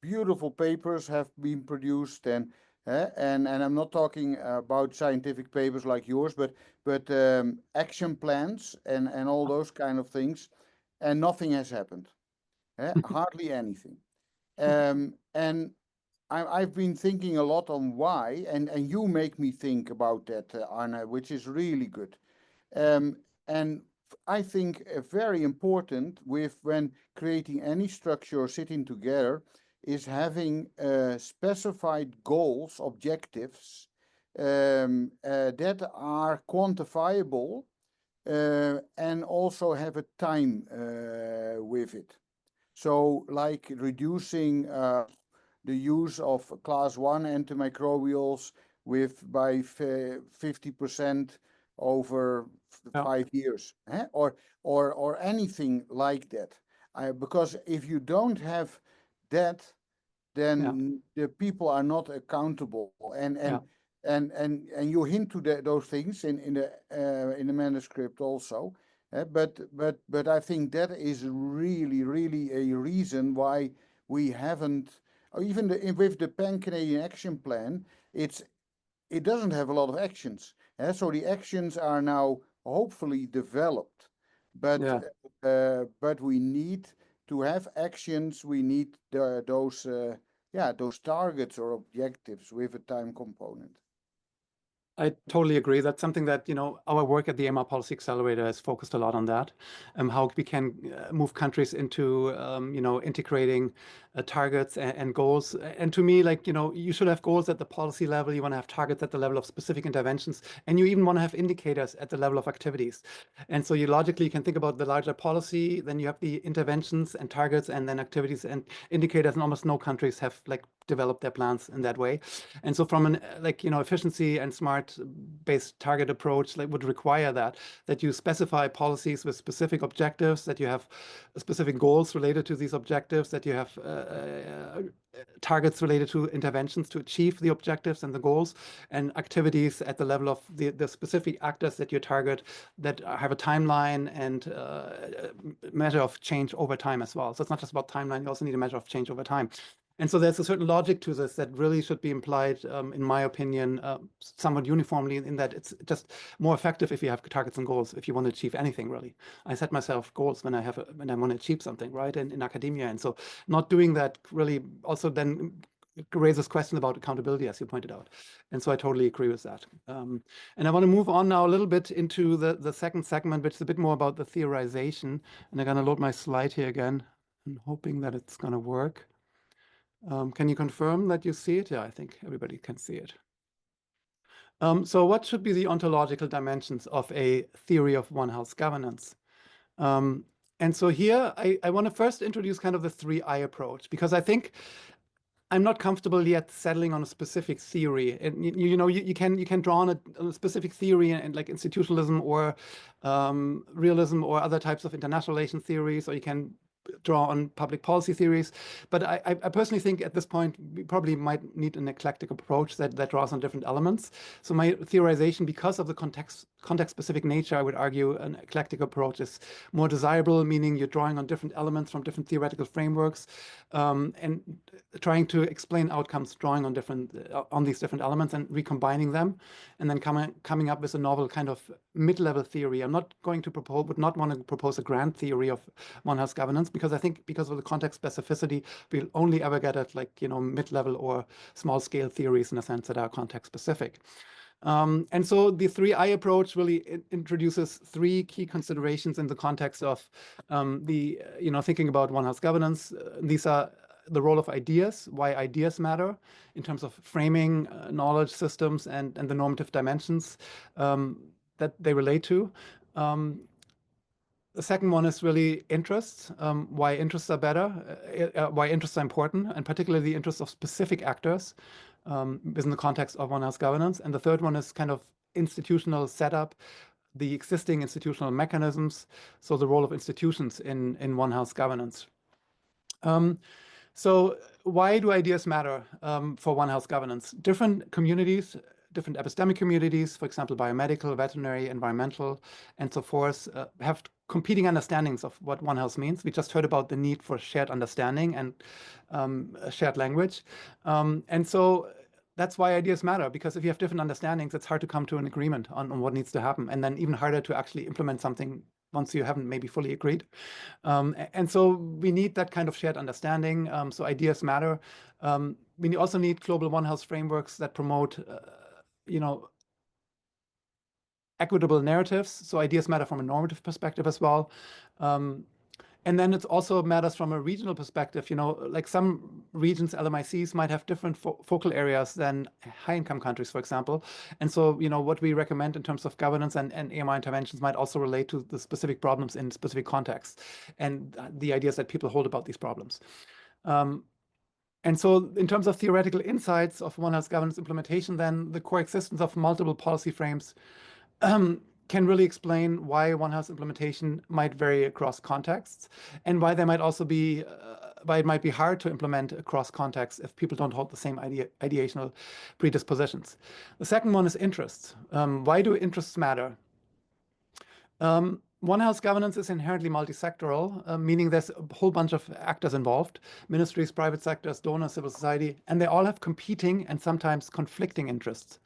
beautiful papers have been produced, and I'm not talking about scientific papers like yours, but action plans and all those kind of things, and nothing has happened. Hardly anything. And I've been thinking a lot on why, and you make me think about that, Arne, which is really good. And I think very important when creating any structure or sitting together is having specified goals, objectives that are quantifiable and also have a time with it. So like reducing the use of class 1 antimicrobials by 50% over 5 years, or anything like that. Because if you don't have that, then the people are not accountable, and you hint to those things in the manuscript also. But I think that is really a reason why we haven't, or even with the Pan-Canadian Action Plan, it doesn't have a lot of actions. So the actions are now hopefully developed, but we need to have actions. We need those targets or objectives with a time component. I totally agree. That's something that, our work at the AMR Policy Accelerator has focused a lot on that, how we can move countries into, integrating targets and goals. And to me, you should have goals at the policy level. You want to have targets at the level of specific interventions, and you even want to have indicators at the level of activities. And so you logically can think about the larger policy, then you have the interventions and targets, and then activities and indicators, and almost no countries have developed their plans in that way. And so from an efficiency and smart-based target approach would require that you specify policies with specific objectives, that you have specific goals related to these objectives, that you have targets related to interventions to achieve the objectives and the goals, and activities at the level of the specific actors that you target that have a timeline and measure of change over time as well. So it's not just about timeline, you also need a measure of change over time. And so there's a certain logic to this that really should be implied, in my opinion, somewhat uniformly, in that it's just more effective if you have targets and goals, if you want to achieve anything, really. I set myself goals when I want to achieve something, right, in academia. And so not doing that really also then raises questions about accountability, as you pointed out. And so I totally agree with that. And I want to move on now a little bit into the second segment, which is a bit more about the theorization. And I'm going to load my slide here again. I'm hoping that it's going to work. Can you confirm that you see it? Yeah, I think everybody can see it. So what should be the ontological dimensions of a theory of One Health governance? And so here, I want to first introduce kind of the 3I approach, because I think I'm not comfortable yet settling on a specific theory. And you can draw on a specific theory and like institutionalism or realism or other types of international relations theories, or you can draw on public policy theories. But I personally think at this point, we probably might need an eclectic approach that draws on different elements. So my theorization, because of the context-specific nature, I would argue an eclectic approach is more desirable, meaning you're drawing on different elements from different theoretical frameworks and trying to explain outcomes, drawing on these different elements and recombining them, and then coming up with a novel kind of mid-level theory. I'm not going to would not want to propose a grand theory of One Health governance, because I think because of the context specificity, we'll only ever get at like, mid-level or small-scale theories in a sense that are context-specific. And so the 3I approach really introduces 3 key considerations in the context of thinking about One Health governance. These are the role of ideas, why ideas matter in terms of framing knowledge systems and the normative dimensions that they relate to. The second one is really interests, why interests are better, why interests are important, and particularly the interests of specific actors within the context of One Health governance. And the third one is kind of institutional setup, the existing institutional mechanisms, so the role of institutions in One Health governance. So why do ideas matter for One Health governance? Different communities, different epistemic communities, for example, biomedical, veterinary, environmental, and so forth, have competing understandings of what One Health means. We just heard about the need for shared understanding and shared language. And so that's why ideas matter, because if you have different understandings, it's hard to come to an agreement on what needs to happen, and then even harder to actually implement something once you haven't maybe fully agreed. And so we need that kind of shared understanding. So ideas matter. We also need global One Health frameworks that promote equitable narratives. So ideas matter from a normative perspective as well. And then it also matters from a regional perspective. Like some regions, LMICs, might have different focal areas than high-income countries, for example. And so, what we recommend in terms of governance and AMR interventions might also relate to the specific problems in specific contexts and the ideas that people hold about these problems. And so in terms of theoretical insights of One Health governance implementation, then the coexistence of multiple policy frames can really explain why One Health implementation might vary across contexts, and why there might also be, why it might be hard to implement across contexts if people don't hold the same ideational predispositions. The second one is interests. Why do interests matter? One Health governance is inherently multi-sectoral, meaning there's a whole bunch of actors involved, ministries, private sectors, donors, civil society, and they all have competing and sometimes conflicting interests.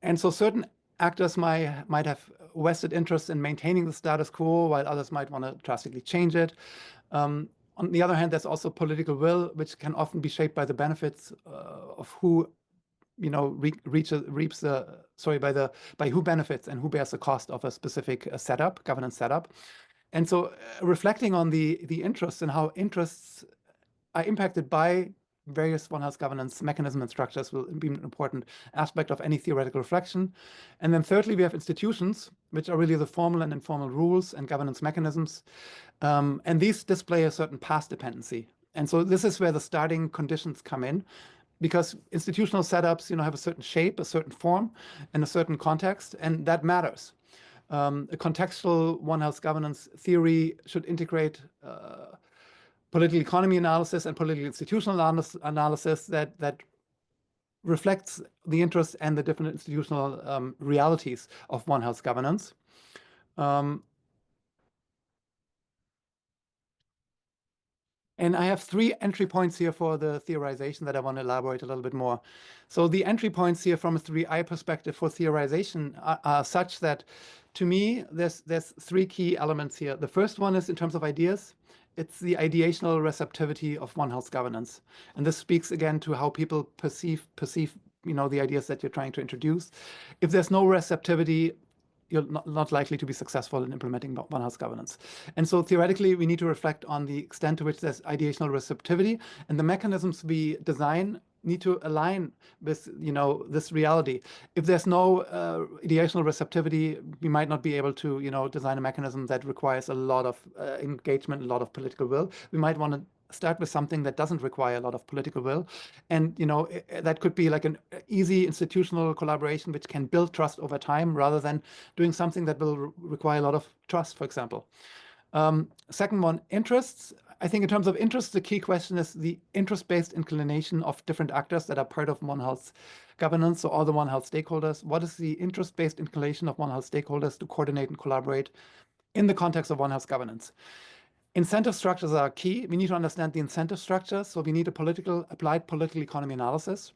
And so certain actors might have vested interest in maintaining the status quo, while others might want to drastically change it. On the other hand, there's also political will, which can often be shaped by the benefits of who, by who benefits and who bears the cost of a specific governance setup. And so reflecting on the interests and how interests are impacted by various One Health governance mechanisms and structures will be an important aspect of any theoretical reflection. And then thirdly, we have institutions, which are really the formal and informal rules and governance mechanisms. And these display a certain past dependency. And so this is where the starting conditions come in, because institutional setups, have a certain shape, a certain form, and a certain context, and that matters. A contextual One Health governance theory should integrate political economy analysis and political institutional analysis that reflects the interests and the different institutional realities of One Health governance. And I have 3 entry points here for the theorization that I want to elaborate a little bit more. So the entry points here from a 3I perspective for theorization are such that, to me, there's 3 key elements here. The first one is in terms of ideas. It's the ideational receptivity of One Health governance. And this speaks again to how people perceive the ideas that you're trying to introduce. If there's no receptivity, you're not likely to be successful in implementing One Health governance. And so theoretically, we need to reflect on the extent to which there's ideational receptivity, and the mechanisms we design need to align with this reality. If there's no ideational receptivity, we might not be able to design a mechanism that requires a lot of engagement, a lot of political will. We might want to start with something that doesn't require a lot of political will, and that could be like an easy institutional collaboration which can build trust over time, rather than doing something that will require a lot of trust, for example. Second one, interests. I think in terms of interests, the key question is the interest-based inclination of different actors that are part of One Health governance, so all the One Health stakeholders. What is the interest-based inclination of One Health stakeholders to coordinate and collaborate in the context of One Health governance? Incentive structures are key. We need to understand the incentive structures, so we need a applied political economy analysis.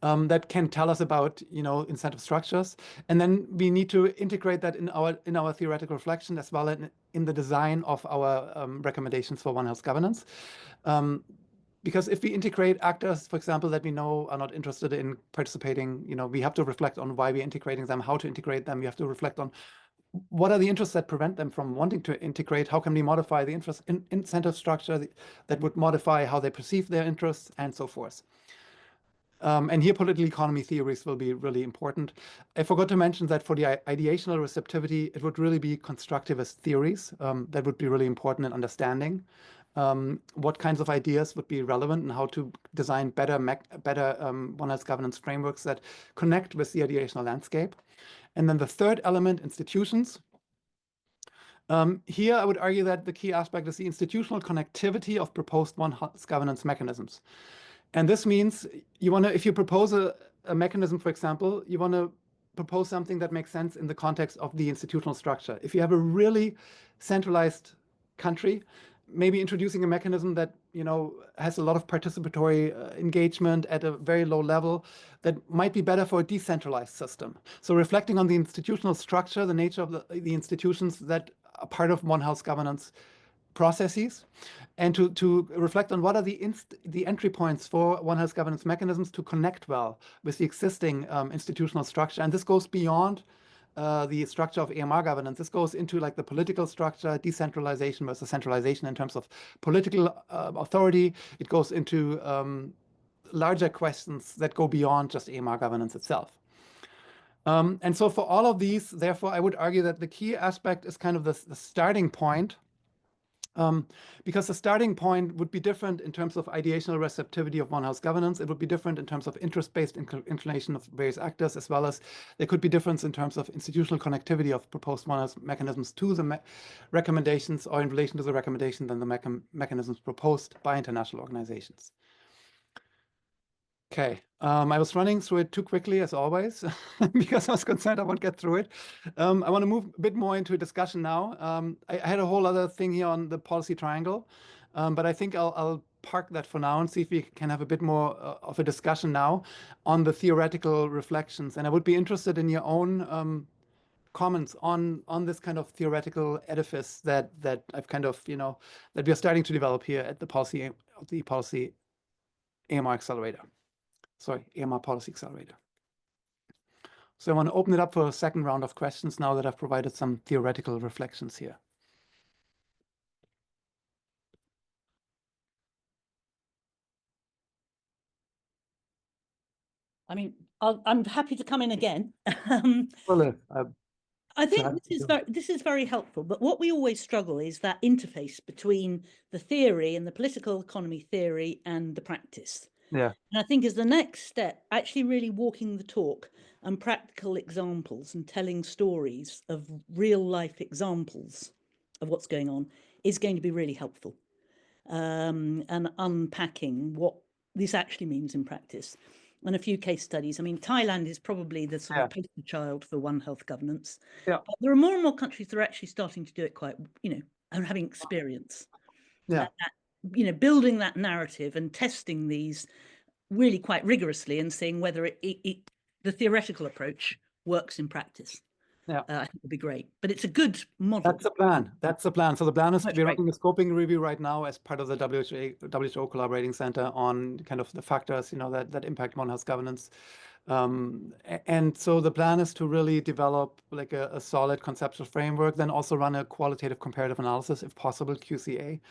that can tell us about, incentive structures. And then we need to integrate that in our theoretical reflection as well as in the design of our recommendations for One Health governance. Because if we integrate actors, for example, that we know are not interested in participating, we have to reflect on why we're integrating them, how to integrate them. We have to reflect on what are the interests that prevent them from wanting to integrate? How can we modify the incentive structure that would modify how they perceive their interests and so forth? And here political economy theories will be really important. I forgot to mention that for the ideational receptivity, it would really be constructivist theories that would be really important in understanding what kinds of ideas would be relevant and how to design better One Health governance frameworks that connect with the ideational landscape. And then the third element, institutions. Here, I would argue that the key aspect is the institutional connectivity of proposed One Health governance mechanisms. And this means if you propose a mechanism, for example, you want to propose something that makes sense in the context of the institutional structure. If you have a really centralized country, maybe introducing a mechanism that has a lot of participatory engagement at a very low level that might be better for a decentralized system. So reflecting on the institutional structure, the nature of the institutions that are part of One Health governance processes, and to reflect on what are the entry points for One Health governance mechanisms to connect well with the existing institutional structure. And this goes beyond the structure of AMR governance. This goes into like the political structure, decentralization versus centralization in terms of political authority. It goes into larger questions that go beyond just AMR governance itself. And so for all of these, therefore, I would argue that the key aspect is kind of the starting point. Because the starting point would be different in terms of ideational receptivity of One Health governance. It would be different in terms of interest-based inclination of various actors, as well as there could be difference in terms of institutional connectivity of proposed One Health mechanisms to the recommendations or in relation to the recommendation than the mechanisms proposed by international organizations. Okay, I was running through it too quickly as always, because I was concerned I won't get through it. I want to move a bit more into a discussion now. I had a whole other thing here on the policy triangle, but I think I'll park that for now and see if we can have a bit more of a discussion now on the theoretical reflections. And I would be interested in your own comments on this kind of theoretical edifice that I've kind of, that we are starting to develop here at the policy AMR Accelerator. Sorry, AMR Policy Accelerator. So I want to open it up for a second round of questions now that I've provided some theoretical reflections here. I mean, I'm happy to come in again. Well, I think this is very helpful, but what we always struggle is that interface between the theory and the political economy theory and the practice. Yeah. And I think as the next step, actually really walking the talk and practical examples and telling stories of real life examples of what's going on is going to be really helpful. And unpacking what this actually means in practice. And a few case studies. I mean, Thailand is probably the sort of poster child for One Health governance. Yeah. But there are more and more countries that are actually starting to do it quite, and having experience. Yeah. Building that narrative and testing these really quite rigorously and seeing whether the theoretical approach works in practice. Yeah, I think would be great. But it's a good model. That's the plan. That's the plan. So the plan is we're Right. running a scoping review right now as part of the WHO Collaborating Center on kind of the factors, that impact One Health governance. And so the plan is to really develop like a solid conceptual framework, then also run a qualitative comparative analysis, if possible, QCA,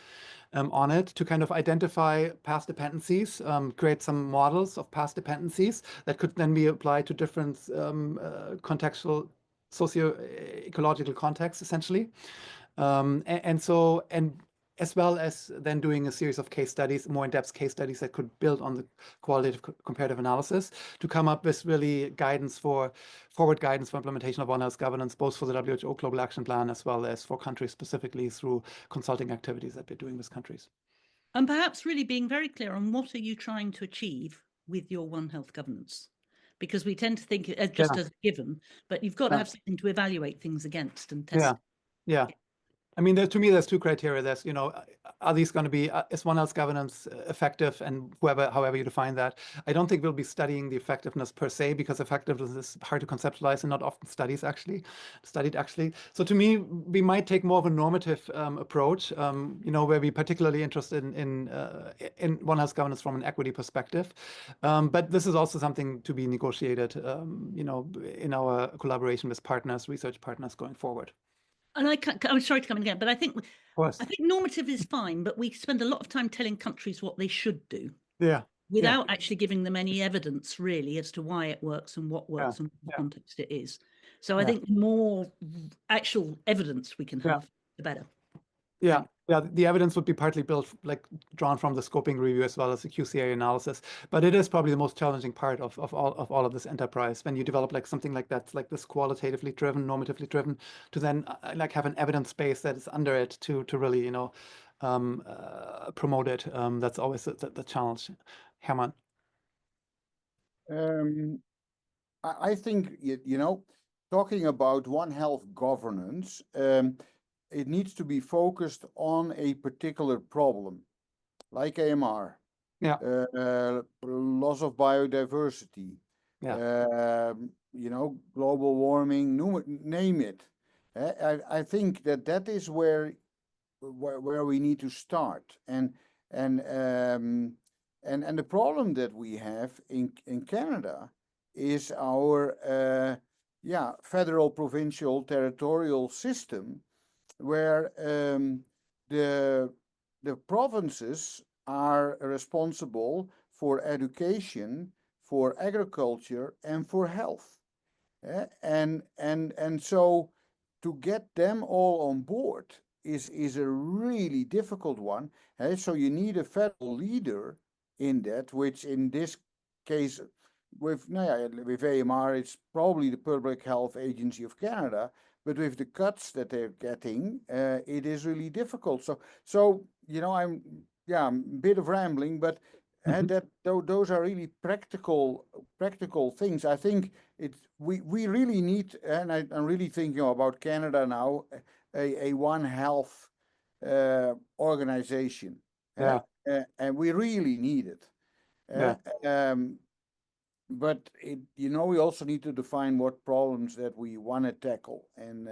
on it to kind of identify past dependencies, create some models of past dependencies that could then be applied to different contextual socio-ecological contexts, essentially. And as well as then doing a series of case studies, more in-depth case studies that could build on the qualitative comparative analysis to come up with really forward guidance for implementation of One Health governance, both for the WHO Global Action Plan as well as for countries specifically through consulting activities that we're doing with countries. And perhaps really being very clear on what are you trying to achieve with your One Health governance? Because we tend to think it just as a given, but you've got to have something to evaluate things against and test. Yeah. I mean, to me, there's two criteria. There's, are these going to be, is One Health governance effective, and however you define that? I don't think we'll be studying the effectiveness per se, because effectiveness is hard to conceptualize and not often studied actually. So to me, we might take more of a normative approach, where we're particularly interested in One Health governance from an equity perspective. But this is also something to be negotiated, in our collaboration with partners, research partners going forward. And I'm sorry to come in again, but I think course. I think normative is fine, but we spend a lot of time telling countries what they should do. Yeah. Without actually giving them any evidence really as to why it works and what works and what context it is. So I think the more actual evidence we can have, the better. Yeah. The evidence would be partly built, like drawn from the scoping review as well as the QCA analysis. But it is probably the most challenging part of all of this enterprise, when you develop like something like that, like this qualitatively driven, normatively driven, to then like have an evidence base that is under it to really promote it. That's always the challenge. Herman. I think talking about One Health governance, it needs to be focused on a particular problem, like AMR, loss of biodiversity, global warming, name it. I think that is where we need to start. And the problem that we have in Canada is our federal, provincial, territorial system, where the provinces are responsible for education, for agriculture, and for health. And so to get them all on board is a really difficult one. So you need a federal leader in that, which in this case with AMR, it's probably the Public Health Agency of Canada, but with the cuts that they're getting, it is really difficult. So I'm a bit of rambling, but those are really practical things. I think we really need, and I'm really thinking about Canada now, a One Health organization, and we really need it. But we also need to define what problems that we want to tackle. And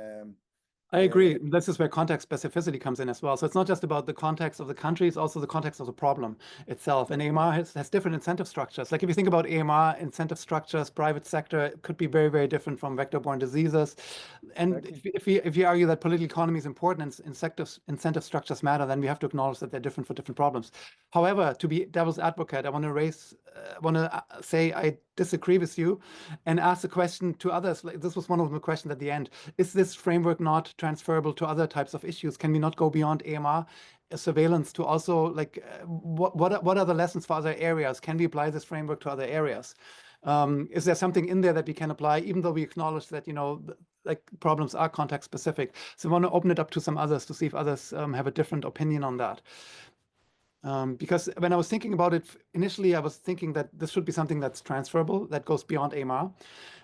I agree. This is where context specificity comes in as well. So it's not just about the context of the country, it's also the context of the problem itself. And AMR has different incentive structures. Like if you think about AMR incentive structures, private sector, it could be very, very different from vector-borne diseases. And if you argue that political economy is important and incentive structures matter, then we have to acknowledge that they're different for different problems. However, to be devil's advocate, I want to say I disagree with you and ask the question to others. Like, this was one of the questions at the end. Is this framework not transferable to other types of issues? Can we not go beyond AMR surveillance to also like what are the lessons for other areas? Can we apply this framework to other areas? Is there something in there that we can apply, even though we acknowledge that like problems are context specific? So I want to open it up to some others to see if others have a different opinion on that. Because when I was thinking about it initially, I was thinking that this should be something that's transferable, that goes beyond AMR.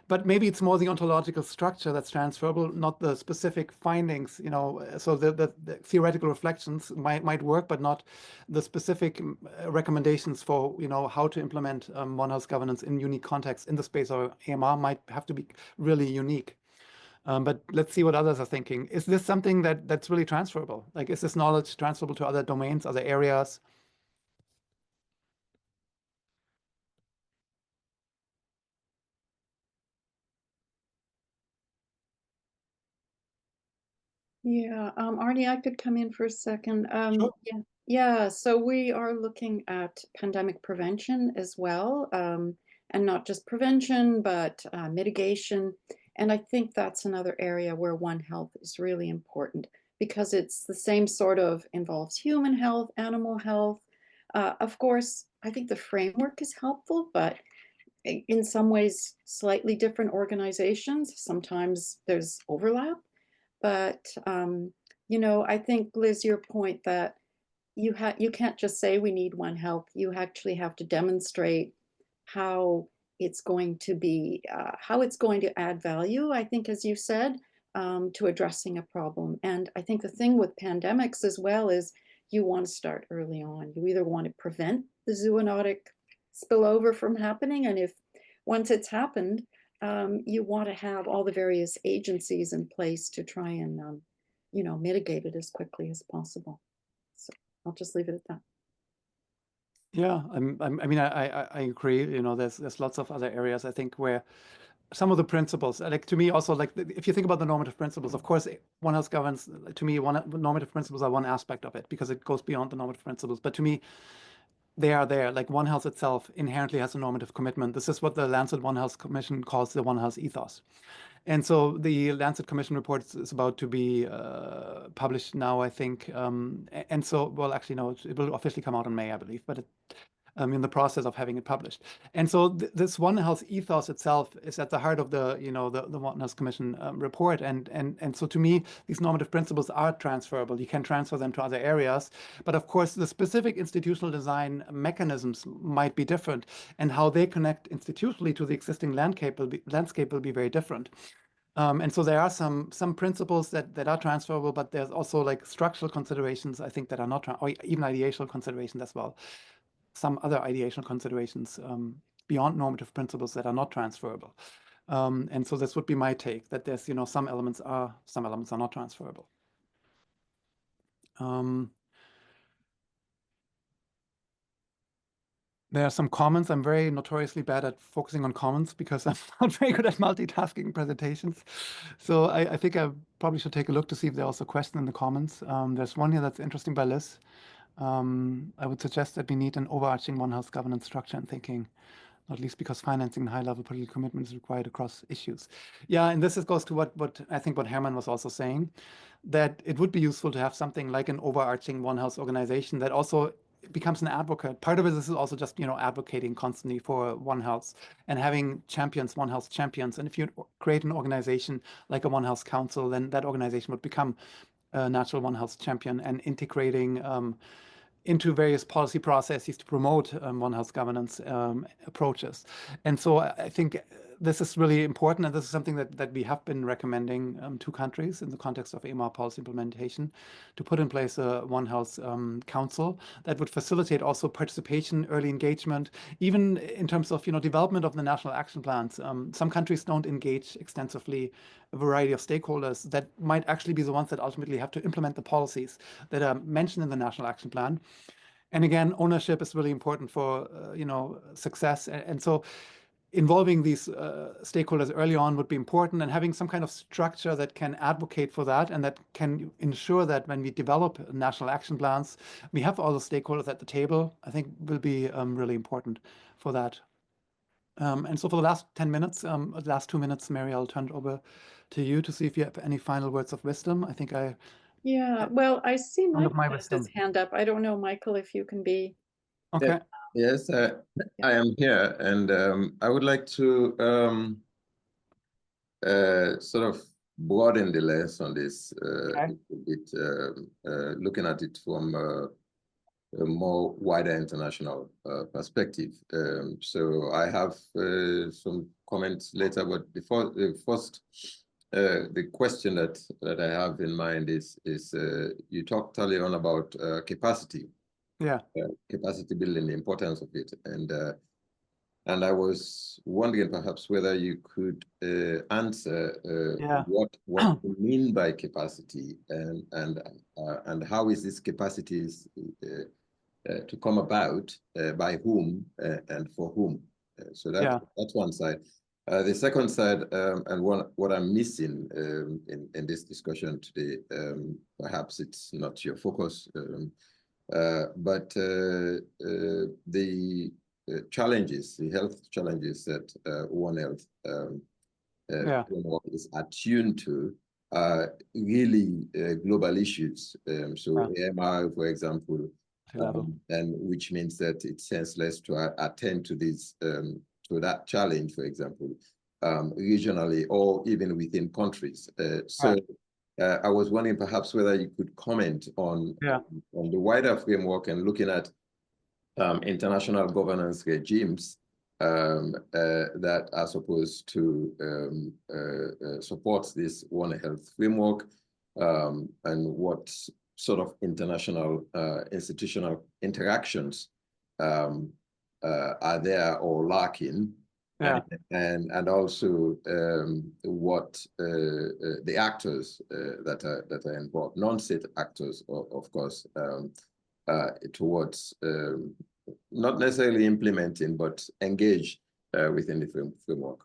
But maybe it's more the ontological structure that's transferable, not the specific findings. So the theoretical reflections might work, but not the specific recommendations for how to implement One Health governance in unique contexts in the space of AMR might have to be really unique. But let's see what others are thinking. Is this something that's really transferable? Like, is this knowledge transferable to other domains, other areas? Yeah, Arne, I could come in for a second. Sure. Yeah, so we are looking at pandemic prevention as well, and not just prevention, but mitigation. And I think that's another area where One Health is really important, because it's the same sort of involves human health, animal health. Of course, I think the framework is helpful, but in some ways, slightly different organizations. Sometimes there's overlap. But I think, Liz, your point that you can't just say we need One Health. You actually have to demonstrate how it's going to be, how it's going to add value, I think, as you said, to addressing a problem. And I think the thing with pandemics as well is you want to start early on. You either want to prevent the zoonotic spillover from happening, and if once it's happened, you want to have all the various agencies in place to try and mitigate it as quickly as possible. So I'll just leave it at that. Yeah, I mean, I agree. You know, there's lots of other areas I think where some of the principles, like to me also, like if you think about the normative principles, of course, One Health governance, to me, normative principles are one aspect of it because it goes beyond the normative principles. But to me, they are there. Like One Health itself inherently has a normative commitment. This is what the Lancet One Health Commission calls the One Health ethos. And so the Lancet Commission report is about to be published now, I think. And so, well, actually, no, it will officially come out in May, I believe, but I'm in the process of having it published. And so this One Health ethos itself is at the heart of the, the One Health Commission report. And so to me, these normative principles are transferable. You can transfer them to other areas. But of course, the specific institutional design mechanisms might be different, and how they connect institutionally to the existing landscape will be very different. And so there are some principles that are transferable, but there's also like structural considerations, I think, that are not, or even ideational considerations as well. Some other ideational considerations beyond normative principles that are not transferable. And so this would be my take, that there's, some elements are not transferable. There are some comments. I'm very notoriously bad at focusing on comments because I'm not very good at multitasking presentations. So I think I probably should take a look to see if there are also questions in the comments. There's one here that's interesting by Liz. I would suggest that we need an overarching One Health governance structure and thinking, not least because financing and high-level political commitment is required across issues. Yeah, and this goes to what I think what Herman was also saying, that it would be useful to have something like an overarching One Health organization that also becomes an advocate. Part of it is also just, advocating constantly for One Health and having champions, One Health champions. And if you create an organization like a One Health Council, then that organization would become a natural One Health champion, and integrating into various policy processes to promote One Health governance approaches. And so I think this is really important, and this is something that we have been recommending to countries in the context of AMR policy implementation, to put in place a One Health Council that would facilitate also participation, early engagement, even in terms of development of the national action plans. Some countries don't engage extensively a variety of stakeholders that might actually be the ones that ultimately have to implement the policies that are mentioned in the national action plan. And again, ownership is really important for success. And so involving these stakeholders early on would be important, and having some kind of structure that can advocate for that and that can ensure that when we develop national action plans, we have all the stakeholders at the table, I think will be really important for that. And so for the last 10 minutes, last 2 minutes, Mary, I'll turn it over to you to see if you have any final words of wisdom. I think Yeah, well, I see Michael Michael has his hand up. I don't know, Michael, if you can be. Okay. Yes, I am here, and I would like to sort of broaden the lens on this Okay. a bit, looking at it from a more wider international perspective. So I have some comments later, but before first, the question that I have in mind is you talked earlier on about capacity. Yeah. Capacity building, the importance of it, and I was wondering perhaps whether you could answer what you mean by capacity, and how is this capacity to come about, by whom and for whom. So that's one side. The second side, and what I'm missing in this discussion today, perhaps it's not your focus, but the challenges, the health challenges that One Health is attuned to are really global issues. So AMR, for example, and which means that it's senseless to attend to this, to that challenge, for example, regionally or even within countries. I was wondering perhaps whether you could comment on the wider framework and looking at international governance regimes that are supposed to support this One Health framework, and what sort of international institutional interactions are there or lacking. Yeah. And also what the actors that are involved, non-state actors, of course, towards not necessarily implementing, but engage within the framework.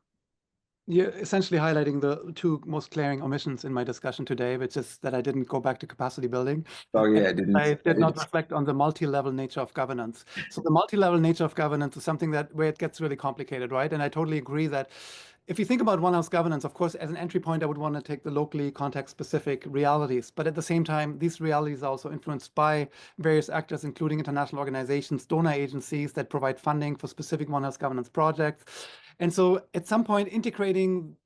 You're essentially highlighting the two most glaring omissions in my discussion today, which is that I didn't go back to capacity building. Oh yeah, I did not reflect on the multi-level nature of governance. So the multi-level nature of governance is something where it gets really complicated, right? And I totally agree that if you think about One House governance, of course, as an entry point, I would want to take the locally context-specific realities. But at the same time, these realities are also influenced by various actors, including international organizations, donor agencies that provide funding for specific One House governance projects. And so at some point, integrating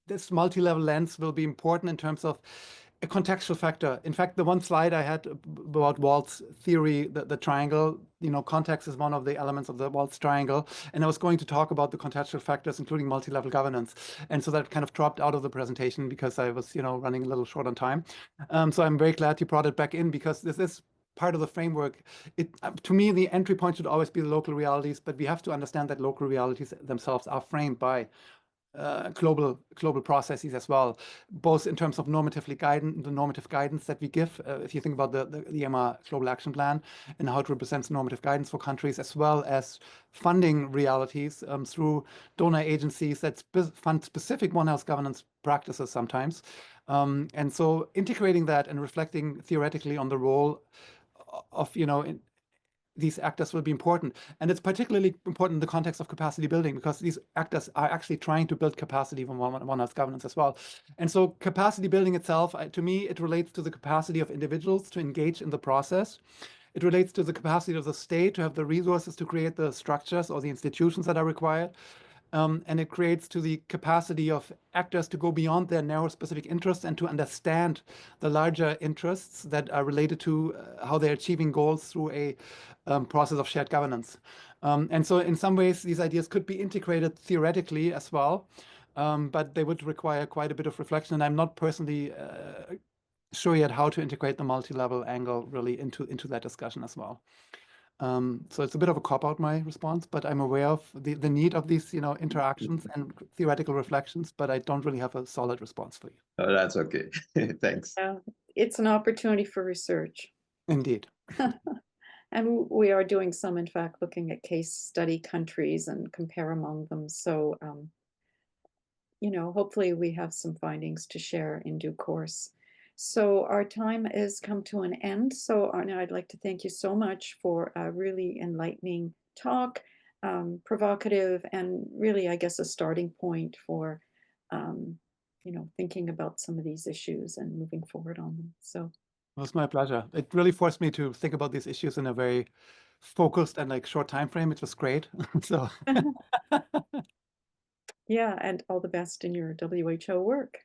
this multi-level lens will be important in terms of a contextual factor. In fact, the one slide I had about Walt's theory, the triangle, context is one of the elements of the Walt's triangle. And I was going to talk about the contextual factors, including multi-level governance. And so that kind of dropped out of the presentation because I was, running a little short on time. So I'm very glad you brought it back in, because this is part of the framework. To me, the entry point should always be the local realities, but we have to understand that local realities themselves are framed by global processes as well, both in terms of the normative guidance that we give. If you think about the AMR Global Action Plan and how it represents normative guidance for countries, as well as funding realities through donor agencies that fund specific One House governance practices sometimes. And so integrating that and reflecting theoretically on the role of these actors will be important. And it's particularly important in the context of capacity building, because these actors are actually trying to build capacity from One House governance as well. And so capacity building itself, to me, it relates to the capacity of individuals to engage in the process. It relates to the capacity of the state to have the resources to create the structures or the institutions that are required. And it creates to the capacity of actors to go beyond their narrow specific interests and to understand the larger interests that are related to how they're achieving goals through a process of shared governance. And so in some ways, these ideas could be integrated theoretically as well, but they would require quite a bit of reflection. And I'm not personally sure yet how to integrate the multi-level angle really into that discussion as well. So it's a bit of a cop-out, my response, but I'm aware of the need of these, interactions and theoretical reflections, but I don't really have a solid response for you. Oh, that's okay. Thanks. It's an opportunity for research. Indeed. And we are doing some, in fact, looking at case study countries and compare among them. So, hopefully we have some findings to share in due course. So our time has come to an end. So Arne, I'd like to thank you so much for a really enlightening talk, provocative, and really, I guess, a starting point for, thinking about some of these issues and moving forward on them. So it was my pleasure. It really forced me to think about these issues in a very focused and short time frame, which was great. So yeah, and all the best in your WHO work.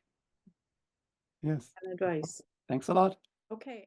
Yes. And advice. Thanks a lot. Okay.